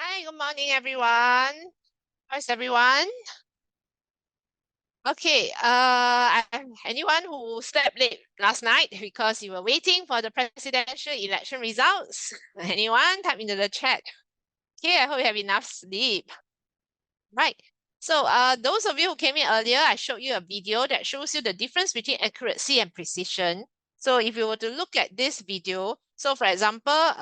Hi, good morning, everyone. How's everyone? Okay, anyone who slept late last night because you were waiting for the presidential election results? Anyone? Type into the chat. Okay, I hope you have enough sleep. Right. So, those of you who came in earlier, I showed you a video that shows you the difference between accuracy and precision. So, if you were to look at this video, so for example,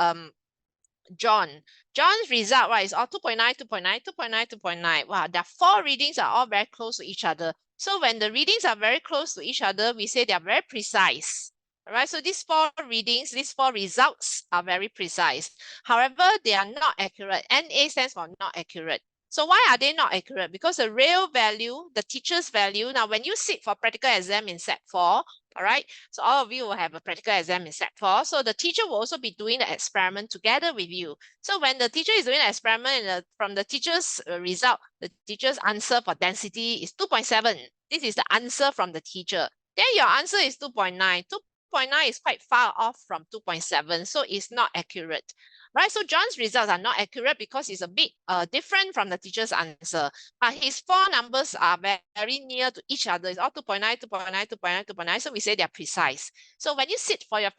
John's result, right, is all 2.9, 2.9, 2.9, 2.9. Wow, the four readings are all very close to each other. So when the readings are very close to each other, we say they are very precise. All right, so these four readings, these four results are very precise. However, they are not accurate. NA stands for not accurate. So why are they not accurate? Because the real value, the teacher's value, now when you sit for practical exam in Set 4, all right, so all of you will have a practical exam in Set 4. So the teacher will also be doing the experiment together with you. So when the teacher is doing the experiment from the teacher's result, the teacher's answer for density is 2.7. This is the answer from the teacher. Then your answer is 2.9. 2.9 is quite far off from 2.7, so it's not accurate. Right, so John's results are not accurate because it's a bit different from the teacher's answer. His four numbers are very near to each other. It's all 2.9, 2.9, 2.9, 2.9. So we say they're precise. So when you sit for your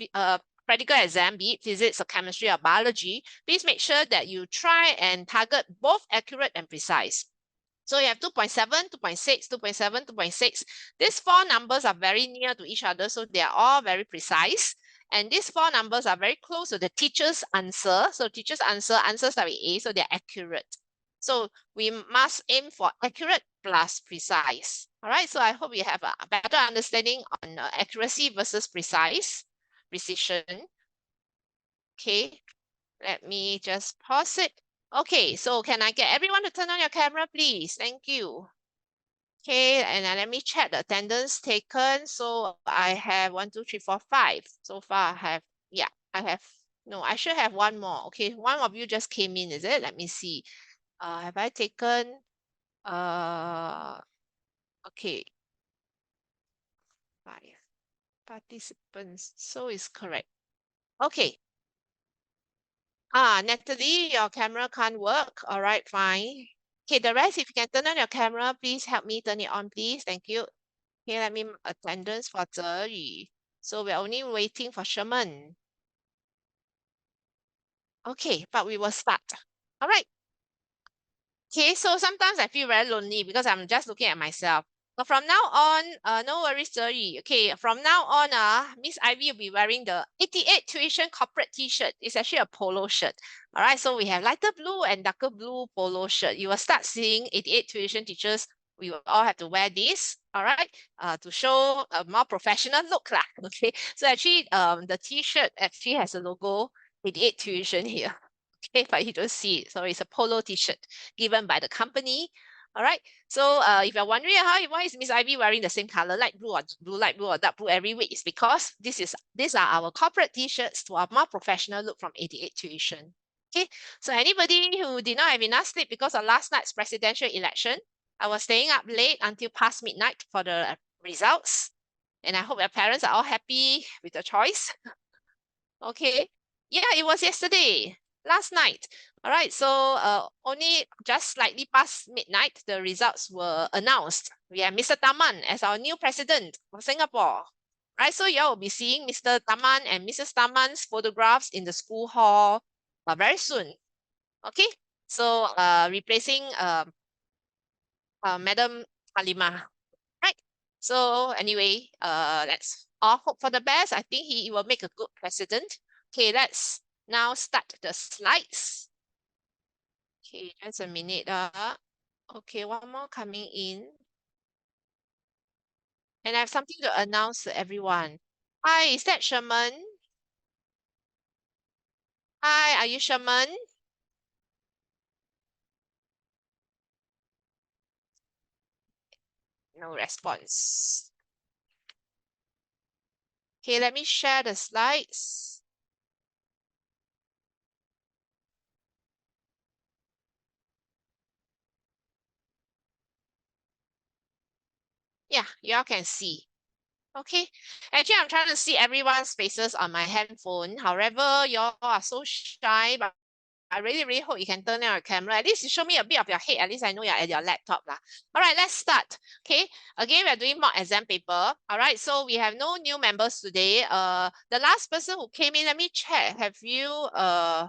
practical exam, be it physics or chemistry or biology, please make sure that you try and target both accurate and precise. So you have 2.7, 2.6, 2.7, 2.6. These four numbers are very near to each other, so they are all very precise. And these four numbers are very close to the teacher's answer. So teacher's answers start with A, so they're accurate. So we must aim for accurate plus precise. All right, so I hope you have a better understanding on accuracy versus precision. Okay, let me just pause it. Okay, so can I get everyone to turn on your camera, please? Thank you. Okay, and let me check the attendance taken. So I have 1, 2, 3, 4, 5. So far I have, yeah, I have, no, I should have one more. Okay, one of you just came in, is it? Let me see. Have I taken, okay, 5 participants. So it's correct. Okay. Natalie, your camera can't work. All right, fine. Okay, the rest, if you can turn on your camera, please help me turn it on, please. Thank you. Okay, let me attendance for Zhe. So we're only waiting for Sherman. Okay, but we will start. All right. Okay, so sometimes I feel very lonely because I'm just looking at myself. But from now on, no worries, Zhe. Okay, from now on, Miss Ivy will be wearing the 88 tuition corporate t-shirt. It's actually a polo shirt. All right, so we have lighter blue and darker blue polo shirt. You will start seeing 88 tuition teachers. We will all have to wear this, all right, to show a more professional look lah. Okay, so actually, the t-shirt actually has a logo 88 tuition here. Okay, but you don't see it. So it's a polo t-shirt given by the company. All right. So if you're wondering why is Miss Ivy wearing the same color, light blue or blue, light blue or dark blue every week, it's because these are our corporate t-shirts to a more professional look from 88 Tuition. Okay. So anybody who did not have enough sleep because of last night's presidential election, I was staying up late until past midnight for the results. And I hope your parents are all happy with the choice. Okay. Yeah, it was yesterday, last night. All right, so only just slightly past midnight, the results were announced. We have Mr. Taman as our new president of Singapore. Right, so you all will be seeing Mr. Taman and Mrs. Taman's photographs in the school hall very soon. Okay, so replacing Madam Halimah. Right. So anyway, let's all hope for the best. I think he will make a good president. Okay, let's now start the slides. Okay, just a minute. Okay, one more coming in. And I have something to announce to everyone. Hi, is that Sherman? Hi, are you Sherman? No response. Okay, let me share the slides. Yeah, y'all can see. Okay, actually, I'm trying to see everyone's faces on my handphone. However, y'all are so shy, but I really, really hope you can turn on your camera. At least you show me a bit of your head. At least I know you're at your laptop lah. All right, let's start. Okay, again, we're doing mock exam paper. All right, so we have no new members today. The last person who came in, let me check. Have you, oh,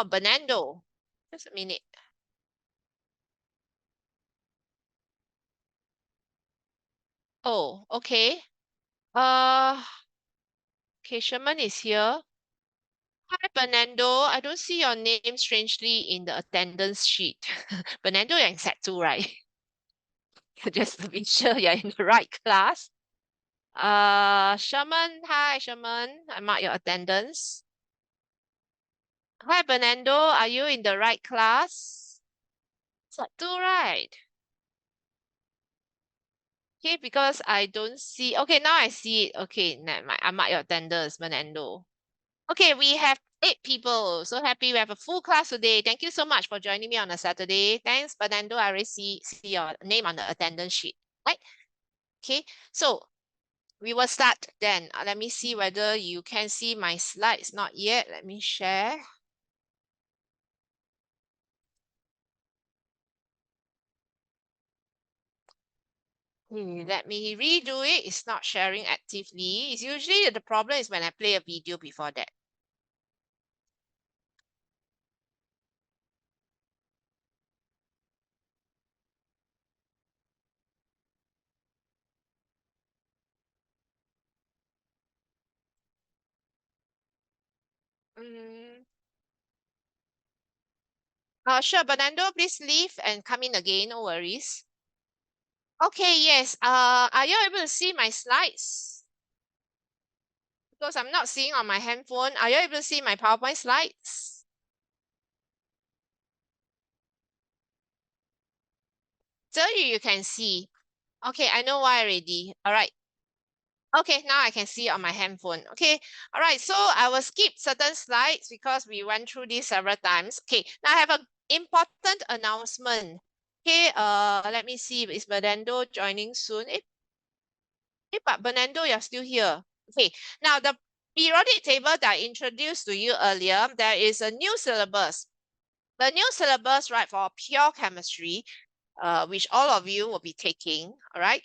Bernardo. Just a minute. Oh, okay. Okay, Sherman is here. Hi, Bernardo. I don't see your name strangely in the attendance sheet. Bernardo, you're in Set 2, right? Just to be sure you're in the right class. Sherman, hi, Sherman. I mark your attendance. Hi, Bernardo. Are you in the right class? Set 2, right? Okay, because I don't see. Okay, now I see it. Okay, never mind. I mark your attendance, Bernardo. Okay, we have 8 people. So happy we have a full class today. Thank you so much for joining me on a Saturday. Thanks, Bernardo. I already see your name on the attendance sheet. Right? Okay, so we will start then. Let me see whether you can see my slides. Not yet. Let me share. Let me redo it. It's not sharing actively. It's usually the problem is when I play a video before that. Sure, Bernardo, please leave and come in again. No worries. Okay, yes. Are you able to see my slides? Because I'm not seeing on my handphone. Are you able to see my PowerPoint slides? So you can see. Okay, I know why already. All right. Okay, now I can see on my handphone. Okay, all right. So I will skip certain slides because we went through this several times. Okay, now I have an important announcement. Okay, let me see. Is Bernardo joining soon? But Bernardo, you're still here. Okay, now the periodic table that I introduced to you earlier, there is a new syllabus. The new syllabus, right, for pure chemistry, which all of you will be taking, all right?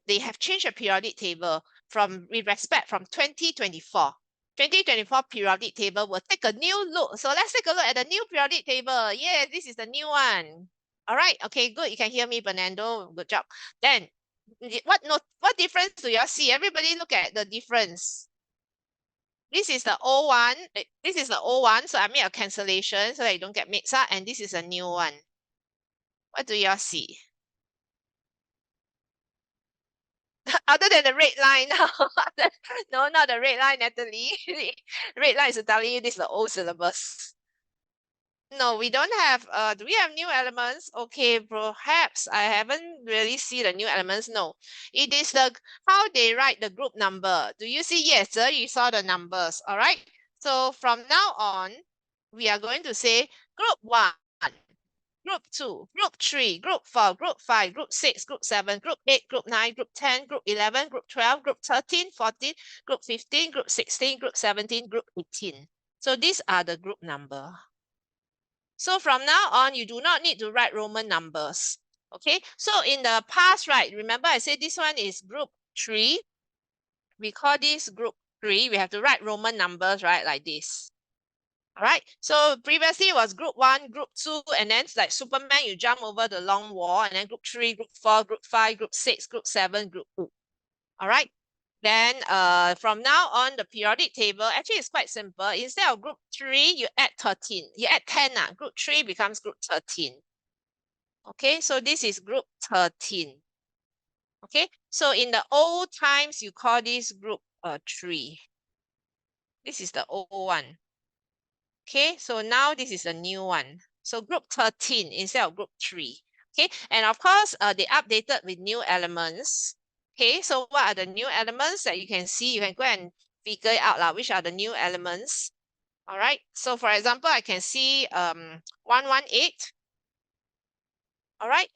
They have changed the periodic table with respect from 2024. 2024 periodic table will take a new look. So let's take a look at the new periodic table. Yeah, this is the new one. All right, okay, good. You can hear me, Bernardo. Good job. Then, what difference do you see? Everybody look at the difference. This is the old one. This is the old one. So I made a cancellation so that you don't get mixed up. And this is a new one. What do y'all see? Other than the red line, no, not the red line, Natalie. Red line is telling you this is the old syllabus. No, we don't have, do we have new elements? Okay, perhaps I haven't really seen the new elements. No, it is how they write the group number. Do you see? Yes, sir, you saw the numbers. All right. So from now on, we are going to say group 1, group 2, group 3, group 4, group 5, group 6, group 7, group 8, group 9, group 10, group 11, group 12, group 13, 14, group 15, group 16, group 17, group 18. So these are the group number. So from now on, you do not need to write Roman numbers. Okay, so in the past, right, remember I said this one is group 3. We call this group 3. We have to write Roman numbers, right, like this. All right, so previously it was group 1, group 2, and then like Superman, you jump over the long wall, and then group 3, group 4, group 5, group 6, group 7, group 2. All right, then from now on, the periodic table actually is quite simple. Instead of group 3, you add 13. You add 10. Group 3 becomes group 13. Okay, so this is group 13. Okay, so in the old times, you call this group 3. This is the old one. Okay, so now this is a new one. So group 13 instead of group 3. Okay, and of course, they updated with new elements. Okay, so what are the new elements that you can see? You can go and figure it out, which are the new elements. All right, so for example, I can see 118. All right,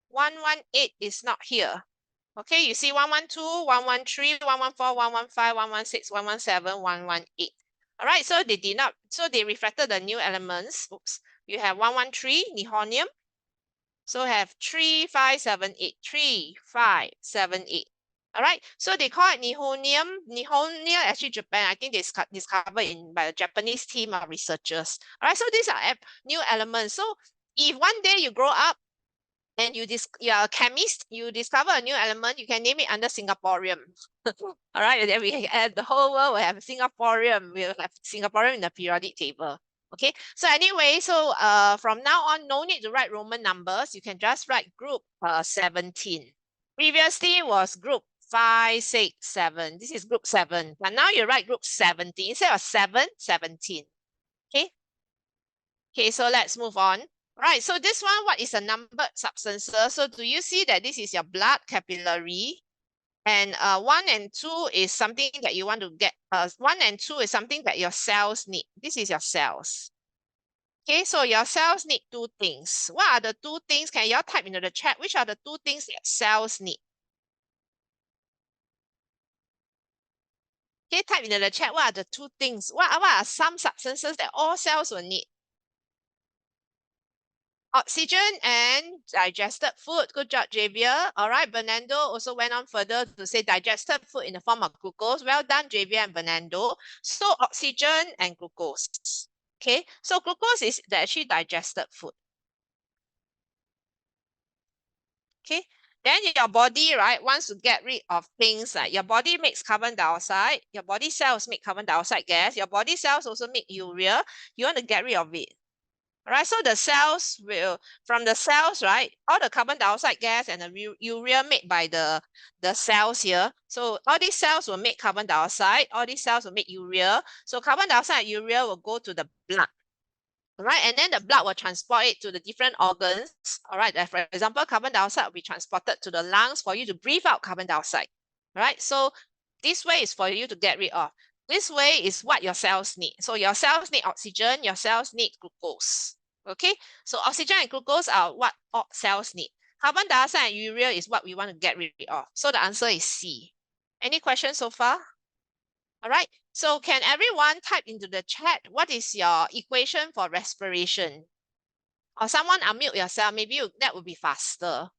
118 is not here. Okay, you see 112, 113, 114, 115, 116, 117, 118. All right, so they did not, so they refracted the new elements. Oops, you have 113 nihonium. So have 3, 5, 7, 8, 3, 5, 7, 8. All right, so they call it nihonium. Nihonium, actually Japan, I think they discovered by the Japanese team of researchers. All right, so these are new elements. So if one day you grow up and you are a chemist, you discover a new element, you can name it under Singaporean. All right, and then the whole world will have Singaporean. We'll have Singaporean in the periodic table. Okay, so anyway, so from now on, no need to write Roman numbers. You can just write group 17. Previously was group 5, 6, 7. This is group 7. But now you write group 17 instead of 7, 17. Okay. Okay, so let's move on. Right, so this one, what is a numbered substances? So do you see that this is your blood capillary? And 1 and 2 is something that you want to get. 1 and 2 is something that your cells need. This is your cells. Okay, so your cells need two things. What are the two things? Can you all type into the chat? Which are the two things that cells need? Okay, type into the chat. What are the two things? What are some substances that all cells will need? Oxygen and digested food. Good job, Javier. All right, Bernardo also went on further to say digested food in the form of glucose. Well done, Javier and Bernardo. So oxygen and glucose. Okay, so glucose is actually digested food. Okay, then your body, right, wants to get rid of things like your body makes carbon dioxide, your body cells make carbon dioxide gas, your body cells also make urea. You want to get rid of it. Right, so the cells will, from the cells, right, all the carbon dioxide gas and the urea made by the cells here. So all these cells will make carbon dioxide, all these cells will make urea. So carbon dioxide and urea will go to the blood, all right, and then the blood will transport it to the different organs. All right, like for example, carbon dioxide will be transported to the lungs for you to breathe out carbon dioxide. All right, so this way is for you to get rid of. This way is what your cells need. So your cells need oxygen, your cells need glucose. Okay, so oxygen and glucose are what all cells need. Carbon dioxide and urea is what we want to get rid of. So the answer is C. Any questions so far? All right, so can everyone type into the chat, what is your equation for respiration? Or someone unmute yourself, maybe that would be faster. All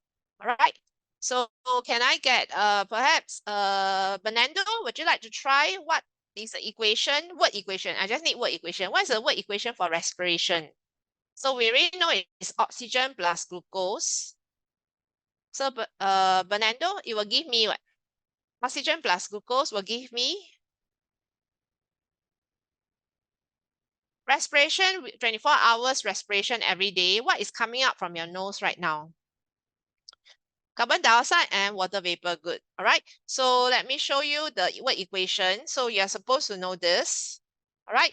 right, so can I get perhaps Bernardo, would you like to try what is the equation? Word equation, I just need word equation. What is the word equation for respiration? So we already know it's oxygen plus glucose. So Bernardo, it will give me what? Oxygen plus glucose will give me respiration, 24 hours respiration every day. What is coming out from your nose right now? Carbon dioxide and water vapor. Good. All right. So let me show you the word equation. So you're supposed to know this. All right.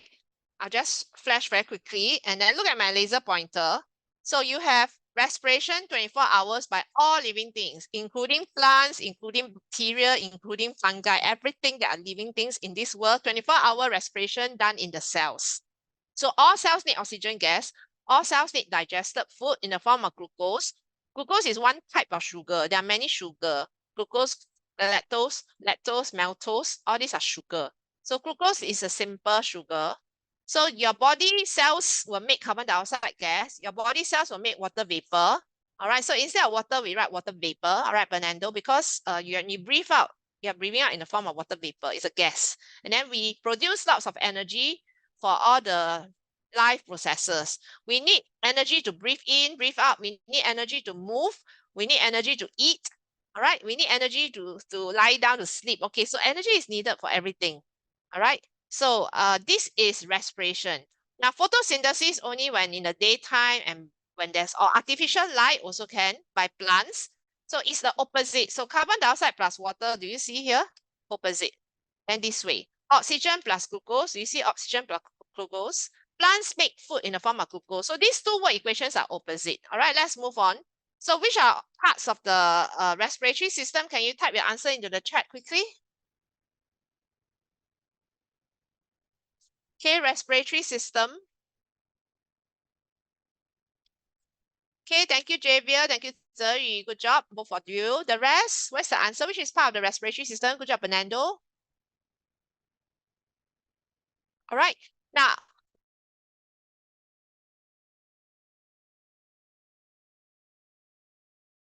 I'll just flash very quickly and then look at my laser pointer. So you have respiration 24 hours by all living things, including plants, including bacteria, including fungi, everything that are living things in this world, 24-hour respiration done in the cells. So all cells need oxygen gas. All cells need digested food in the form of glucose. Glucose is one type of sugar. There are many sugar. Glucose, lactose, maltose, all these are sugar. So glucose is a simple sugar. So your body cells will make carbon dioxide gas. Your body cells will make water vapor. All right, so instead of water, we write water vapor. All right, Bernardo, because you breathe out, you're breathing out in the form of water vapor. It's a gas. And then we produce lots of energy for all the life processes. We need energy to breathe in, breathe out. We need energy to move. We need energy to eat. All right. We need energy to lie down to sleep. Okay. So energy is needed for everything. All right. So this is respiration. Now photosynthesis only when in the daytime and when there's artificial light also can by plants. So it's the opposite. So carbon dioxide plus water, do you see here? Opposite. And this way. Oxygen plus glucose. Do you see oxygen plus glucose? Plants make food in the form of glucose. So these two word equations are opposite. All right, let's move on. So which are parts of the respiratory system? Can you type your answer into the chat quickly? Okay, respiratory system. Okay, thank you, Javier. Thank you, Zeri. Good job, both of you. The rest, what's the answer? Which is part of the respiratory system? Good job, Bernardo. All right. Now,